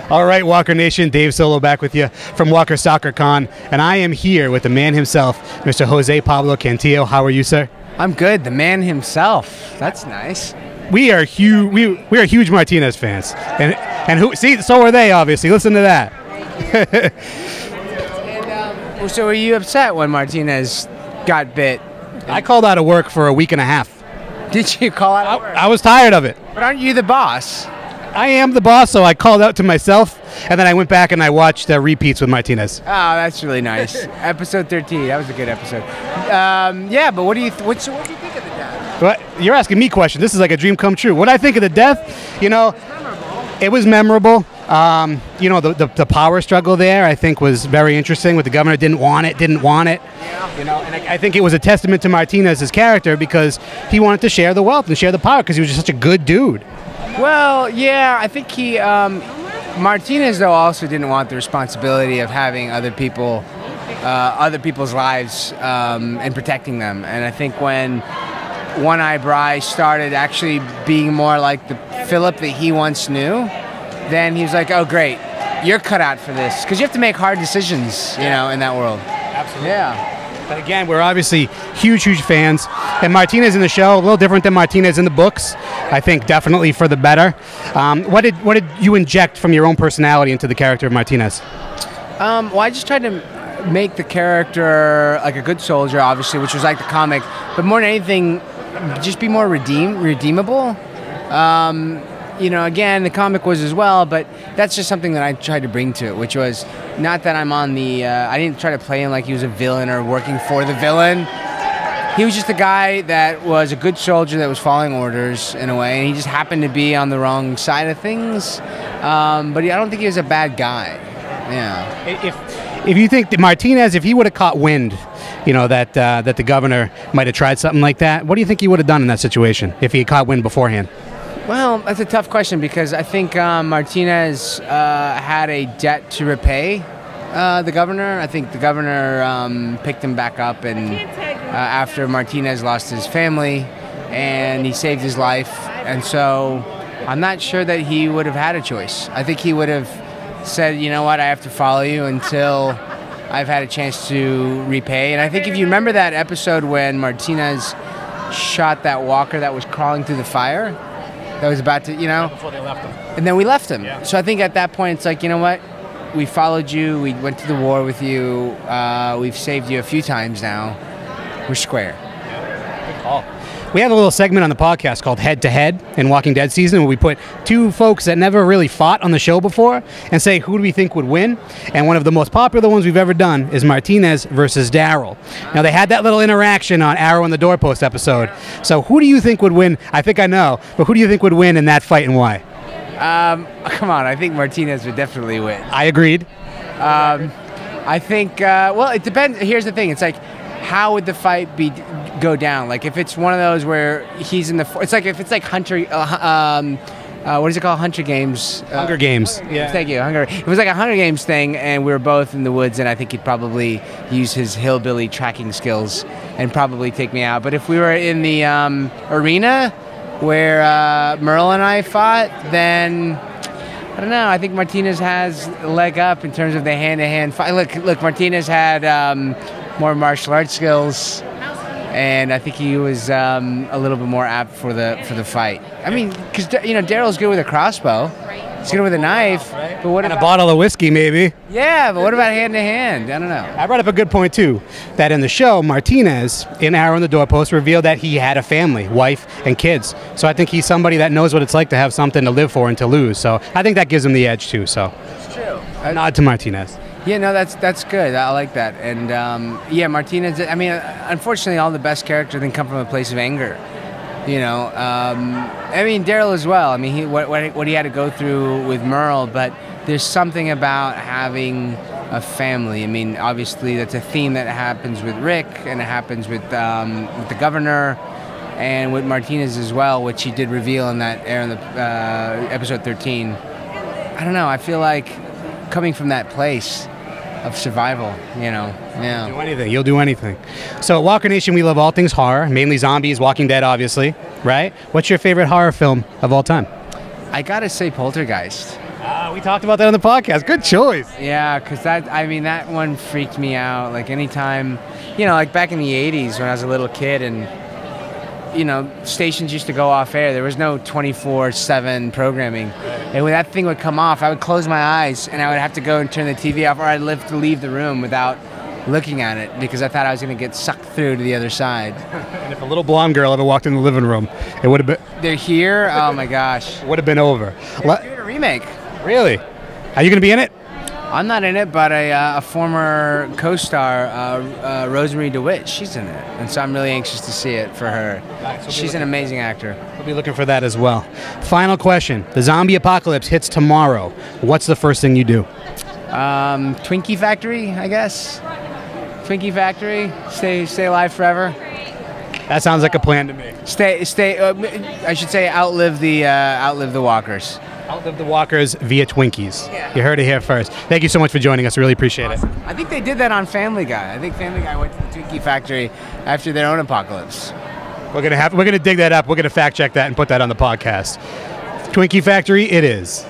All right, Walker Nation, Dave Solo back with you from Walker Stalker Con, and I am here with the man himself, Mr. Jose Pablo Cantillo. How are you, sir? I'm good. The man himself. That's nice. We are huge. We are huge Martinez fans, and who? See, so are they. Obviously, listen to that. So were you upset when Martinez got bit? I called out of work for a week and a half. Did you call out of work? I was tired of it. But aren't you the boss? I am the boss, so I called out to myself, and then I went back and I watched repeats with Martinez. Oh, that's really nice. Episode 13. That was a good episode. Yeah, but what do you think of the death? Well, you're asking me questions. This is like a dream come true. What I think of the death, you know, it was memorable. You know, the power struggle there, I think, was very interesting. With the governor didn't want it. Yeah. You know, and I think it was a testament to Martinez's character because he wanted to share the wealth and share the power because he was just such a good dude. Well, yeah, I think he Martinez though also didn't want the responsibility of having other people's lives and protecting them. And I think when One Eye Bry started actually being more like the Philip that he once knew, then he was like, "Oh, great, you're cut out for this," because you have to make hard decisions, you know, in that world. Absolutely. Yeah. But again, we're obviously huge fans. And Martinez in the show, a little different than Martinez in the books. I think definitely for the better. What did you inject from your own personality into the character of Martinez? Well, I just tried to make the character like a good soldier, obviously, which was like the comic. But more than anything, just be more redeemable. You know, again, the comic was as well, but that's just something that I tried to bring to it, which was not that I'm on the, I didn't try to play him like he was a villain or working for the villain. He was just a guy that was a good soldier that was following orders in a way, and he just happened to be on the wrong side of things. But I don't think he was a bad guy. Yeah. If you think that Martinez, if he would have caught wind, you know, that the governor might have tried something like that, what do you think he would have done in that situation if he had caught wind beforehand? Well, that's a tough question because I think Martinez had a debt to repay the governor. I think the governor picked him back up, and after Martinez lost his family, and he saved his life, and so I'm not sure that he would have had a choice. I think he would have said, you know what, I have to follow you until I've had a chance to repay. And I think if you remember that episode when Martinez shot that walker that was crawling through the fire, that was about to, you know, before they left him. And then we left him. Yeah. So I think at that point it's like, you know what? We followed you. We went to the war with you. We've saved you a few times now. We're square. Yeah. Good call. We have a little segment on the podcast called Head to Head in Walking Dead season where we put two folks that never really fought on the show before and say who do we think would win. And one of the most popular ones we've ever done is Martinez versus Darrell. Now they had that little interaction on Arrow and the Doorpost episode. So who do you think would win? I think I know, but who do you think would win in that fight and why? Come on, I think Martinez would definitely win. I agreed. I think, well, it depends. Here's the thing. It's like, how would the fight go down? Like if it's one of those where he's in the, it's like if it's like Hunter, what is it called? Hunger Games. Hunger Games. Yeah. Thank you. It was like a Hunger Games thing, and we were both in the woods, and I think he'd probably use his hillbilly tracking skills and probably take me out. But if we were in the arena where Merle and I fought, then I don't know. I think Martinez has a leg up in terms of the hand-to-hand fight. Look, Martinez had more martial arts skills, and I think he was a little bit more apt for the fight. I mean, because you know Darrell's good with a crossbow, he's good with a knife, but what And about a bottle of whiskey, maybe. Yeah, but what about hand to hand? I don't know. I brought up a good point too. That in the show, Martinez in Arrow and the Doorpost revealed that he had a family, wife, and kids. So I think he's somebody that knows what it's like to have something to live for and to lose. So I think that gives him the edge too. So It's true. a nod to Martinez. Yeah, no, that's good. I like that. And yeah, Martinez. I mean, unfortunately, all the best characters then come from a place of anger. You know, I mean, Darrell as well. I mean, what he had to go through with Merle, but there's something about having a family. I mean, obviously, that's a theme that happens with Rick, and it happens with the governor, and with Martinez as well, which he did reveal in that episode 13. I don't know. I feel like coming from that place of survival, you know. Yeah. Do anything. You'll do anything. So at Walker Nation, we love all things horror, mainly zombies, Walking Dead, obviously, right? What's your favorite horror film of all time? I gotta say Poltergeist. We talked about that on the podcast. Good choice. Yeah, because that one freaked me out. Like anytime, like back in the 80s when I was a little kid and, stations used to go off air. There was no 24/7 programming. And when that thing would come off, I would close my eyes and I would have to go and turn the TV off, or I'd live to leave the room without looking at it because I thought I was going to get sucked through to the other side. And if a little blonde girl ever walked in the living room, it would have been... They're here? Oh, my gosh. Would have been over. They're doing a remake. Really? Are you going to be in it? I'm not in it, but a former co-star, Rosemary DeWitt, she's in it. And so I'm really anxious to see it for her. Nice. She's an amazing actor. We'll be looking for that as well. Final question. The zombie apocalypse hits tomorrow. What's the first thing you do? Twinkie Factory, I guess. Twinkie Factory. Stay alive forever. That sounds like a plan to me. I should say outlive the walkers. Outlive the walkers via Twinkies. Yeah. You heard it here first. Thank you so much for joining us. I really appreciate it. I think they did that on Family Guy. I think Family Guy went to the Twinkie Factory after their own apocalypse. We're gonna dig that up. We're gonna fact check that and put that on the podcast. Twinkie Factory, it is.